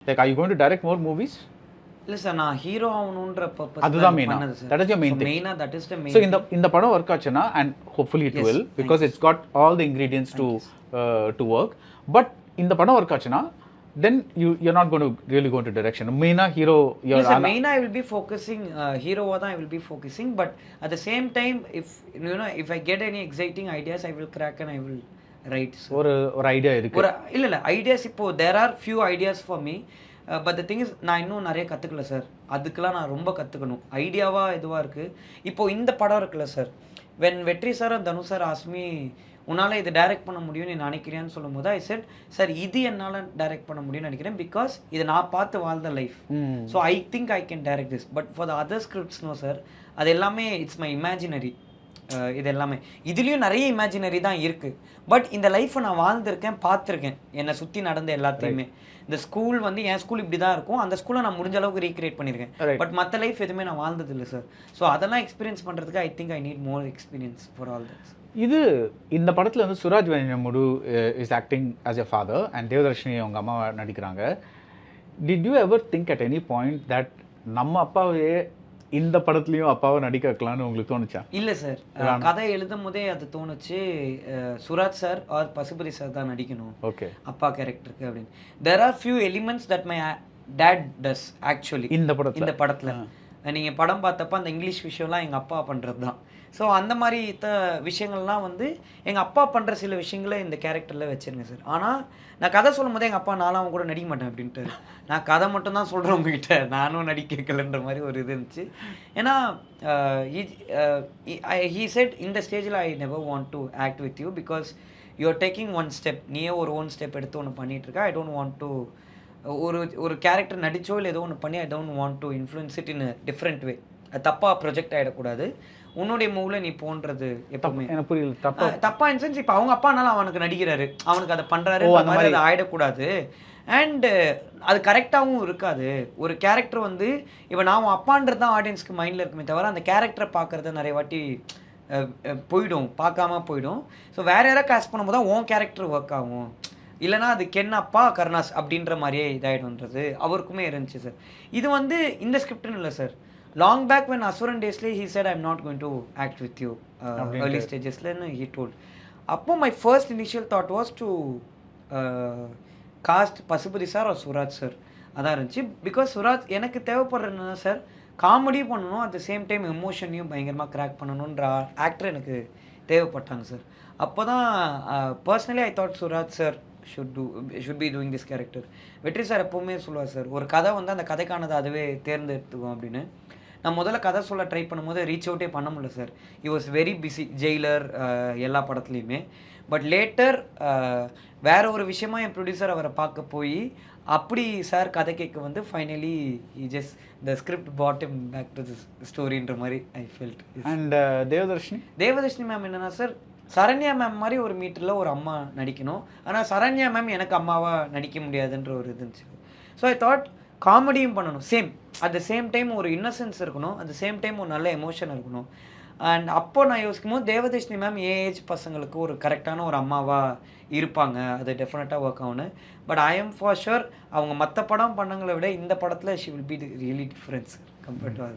Like, are you going to direct more movies? இல்ல sir நான் hero ஆகணுன்ற purpose அதுதான் மெயினா. That is your main thing. மெயினா that is the main. So இந்த படம் ஒர்க் ஆச்சுன்னா and hopefully it will because it's got all the ingredients to work. But இந்த படம் ஒர்க் ஆச்சுன்னா then you're not going to really go into direction. மெயினா hero மெயினா I will be focusing ஹீரோவா தான் I will be focusing, but at the same time if I get any exciting ideas I will crack and I will write. ஒரு idea இருக்கு. இல்ல ideas இப்போ there are few ideas for me. But the thing is நான் இன்னும் நிறைய கற்றுக்கல sir. அதுக்கெலாம் நான் ரொம்ப கற்றுக்கணும். ஐடியாவாக இதுவாக இருக்குது. இப்போது இந்த படம் இருக்குல்ல சார், வென் வெற்றி சார் தனு சார் ஆஸ்மி உன்னால் இது டைரக்ட் பண்ண முடியும்னு நீ நினைக்கிறியான்னு சொல்லும் போது ஐ செட் சார் இது என்னால் டைரக்ட் பண்ண முடியும்னு நினைக்கிறேன் பிகாஸ் இதை நான் பார்த்து வாழ்ந்த life. So I think I can direct this. But for the other scripts no sir, அது எல்லாமே இட்ஸ் மை இமேஜினரி. இது எல்லாமே இதுலேயும் நிறைய இமேஜினரி தான் இருக்குது. பட் இந்த லைஃப்பை நான் வாழ்ந்திருக்கேன், பார்த்துருக்கேன், என்னை சுற்றி நடந்த எல்லாத்தையுமே. இந்த ஸ்கூல் வந்து என் ஸ்கூல் இப்படி தான் இருக்கும், அந்த ஸ்கூலை நான் முடிஞ்ச அளவுக்கு ரீக்ரியேட் பண்ணியிருக்கேன். பட் மற்ற லைஃப் எதுவுமே நான் வாழ்ந்தது இல்லை சார். ஸோ அதெல்லாம் எக்ஸ்பீரியன்ஸ் பண்ணுறதுக்கு I think I need more experience for all that's. இது இந்த படத்தில் வந்து Suraj Venjaramoodu is acting as a father and Devadarshini அவங்க அம்மா நடிக்கிறாங்க. Did you ever think at any point that நம்ம அப்பாவையே இந்த படத்துலையும் அப்பாவை நடிக்க வைக்கலான்னு உங்களுக்கு தோணுச்சா? இல்லை சார், கதை எழுதும் போதே அது தோணுச்சு Suraj sir or Pasupathi sir தான் நடிக்கணும் ஓகே அப்பா கேரக்டருக்கு அப்படின்னு. There are few elements that my dad does actually இந்த படத்தில். நீங்கள் படம் பார்த்தப்ப அந்த இங்கிலீஷ் விஷயம்லாம் எங்கள் அப்பா பண்ணுறது தான். ஸோ அந்த மாதிரி விஷயங்கள்லாம் வந்து எங்கள் அப்பா பண்ணுற சில விஷயங்களை இந்த கேரக்டரில் வச்சுருங்க சார். ஆனால் நான் கதை சொல்லும் போதே எங்கள் அப்பா நானும் கூட நடிக்க மாட்டேன் அப்படின்ட்டு, நான் கதை மட்டும் தான் சொல்கிறேன் உங்ககிட்ட, நானும் நடிக்க வைக்கலன்ற மாதிரி ஒரு இது இருந்துச்சு. ஏன்னா ஹீ செட் இந்த ஸ்டேஜில் I never want to act with you because you are taking one step, நீயே ஒரு ஓன் ஸ்டெப் எடுத்து ஒன்று பண்ணிகிட்ருக்கா. ஐ டோன்ட் வாண்ட் டு ஒரு கேரக்டர் நடிச்சோ இல்லை ஏதோ ஒன்று பண்ணி I don't want to influence it in different way. அது தப்பாக ப்ரொஜெக்ட் ஆகிடக்கூடாது. உன்னுடைய மூவில் நீ போன்றது எப்பவுமே எனக்கு புரியல. தப்பா இன் சென்ஸ் இப்போ அவங்க அப்பானால அவனுக்கு நடிக்கிறாரு, அவனுக்கு அதை பண்ணுறாரு, அந்த மாதிரி அதை ஆகிடக்கூடாது. அண்டு அது கரெக்டாகவும் இருக்காது. ஒரு கேரக்டர் வந்து இப்போ நான் அவன் அப்பான்றது தான் ஆடியன்ஸ்க்கு மைண்டில் இருக்குமே தவிர அந்த கேரக்டரை பார்க்குறத நிறைய வாட்டி போயிடும், பார்க்காம போயிடும். ஸோ வேறு யாராவது காஸ்ட் பண்ணும்போது தான் உன் கேரக்டர் ஒர்க் ஆகும். இல்லைனா அது கென்னப்பா கருணாஸ் அப்படின்ற மாதிரியே இதாகிடும்ன்றது அவருக்குமே இருந்துச்சு சார். இது வந்து இந்த ஸ்கிரிப்ட்னு இல்லை sir. Long back when Asuran டேஸ்லேயே he said I'm not going to act with you early stagesலன்னு he told. அப்போ my first initial thought was to cast Pasupathi sir or Suraj sir. அதான் இருந்துச்சு. பிகாஸ் சுராஜ் எனக்கு தேவைப்படுற என்ன சார், காமெடி பண்ணணும், அட் த சேம் டைம் எமோஷனையும் பயங்கரமாக crack பண்ணணுன்ற actor எனக்கு தேவைப்பட்டாங்க சார். அப்போ தான் personally I thought Suraj sir should be doing this character. வெற்றி சார் எப்போவுமே சொல்லுவார் சார், ஒரு கதை வந்து அந்த கதைக்கானது அதுவே தேர்ந்தெடுத்துக்கும் அப்படின்னு. நான் முதல்ல கதை சொல்ல ட்ரை பண்ணும்போது ரீச் அவுட்டே பண்ண முடியல sir. He was very busy, Jailer எல்லா படத்துலையுமே. பட் லேட்டர் வேற ஒரு விஷயமா என் ப்ரொடியூசர் அவரை பார்க்க போய் அப்படி சார் கதை கேட்க வந்து finally he just the script put him back to this ஸ்டோரின்ற மாதிரி I felt. And Devadarshini ma'am என்னன்னா சார், சரண்யா மேம் மாதிரி ஒரு மீட்டரில் ஒரு அம்மா நடிக்கணும், ஆனால் சரண்யா மேம் எனக்கு அம்மாவாக நடிக்க முடியாதுன்ற ஒரு இது இருந்துச்சு. ஸோ ஐ தாட் காமெடியும் பண்ணணும், same at the same time ஒரு இன்னசென்ஸ் இருக்கணும், அட் த சேம் டைம் ஒரு நல்ல எமோஷன் இருக்கணும். அண்ட் அப்போ நான் யோசிக்கும் போது தேவதர்ஷினி மேம் ஏஜ் பசங்களுக்கு ஒரு கரெக்டான ஒரு அம்மாவாக இருப்பாங்க, அது டெஃபினட்டாக ஒர்க் ஆகும்னு. But I am for sure அவங்க மற்ற படம் பண்ணங்களை விட இந்த படத்தில் she will be really difference compared to அது.